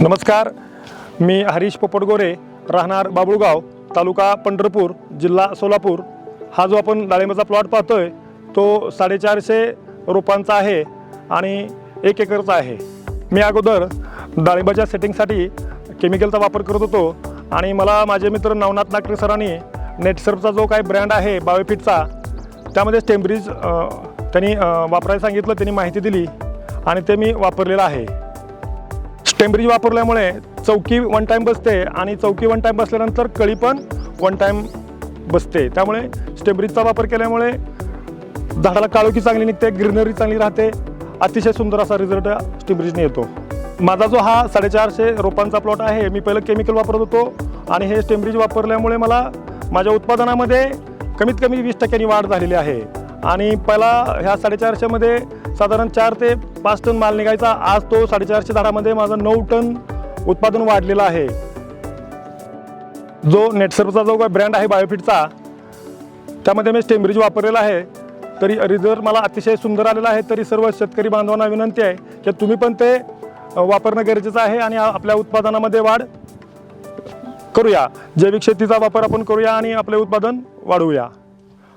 नमस्कार, मी हरीश पोपटगोरे, राहणार बाबुळगाव, तालुका पंढरपूर, जिल्हा सोलापूर। हा जो आपण डाळिंबाचा प्लॉट पाहतोय तो 450 रोपांचा आहे आणि 1 एकरचा आहे। मी अगोदर डाळिंबाच्या सेटिंगसाठी केमिकलचा वापर करत होतो आणि मला माझे मित्र नवनाथ नागरे सरांनी नेटसर्फचा जो काही ब्रँड आहे बायोफिटचा, त्यामध्ये स्टेमब्रिज त्यांनी वापरायला सांगितलं, त्यांनी माहिती दिली आणि ते मी वापरलेलं आहे। स्टेमब्रिज वापरल्यामुळे चौकी वन टाइम बसते आणि चौकी वन टाइम बसल्यानंतर कळी पण वन टाइम बसते। त्यामुळे स्टेमब्रिजचा वापर केल्यामुळे झाडाला काळोखी चांगली निघते, ग्रीनरी चांगली राहते, अतिशय सुंदर असा रिझल्ट स्टेमब्रिजने येतो। माझा जो हा 450 रोपांचा प्लॉट आहे, मी पहिलं केमिकल वापरत होतो आणि हे स्टेमब्रिज वापरल्यामुळे मला माझ्या उत्पादनामध्ये कमीत कमी 20% वाढ झालेली आहे। आणि पहिला ह्या 450 मध्ये साधारण 4 ते 5 टन माल निघायचा, आज तो 450 झाडामध्ये माझं 9 टन उत्पादन वाढलेलं आहे। जो नेटसर्फचा जो ब्रँड आहे बायोफिटचा, त्यामध्ये मी स्टेमब्रिज वापरलेला आहे, तरी रिझल्ट मला अतिशय सुंदर आलेला आहे। तरी सर्व शेतकरी बांधवांना विनंती आहे की तुम्ही पण ते वापरणं गरजेचं आहे आणि आपल्या उत्पादनामध्ये वाढ करूया। जैविक शेतीचा वापर आपण करूया आणि आपले उत्पादन वाढवूया।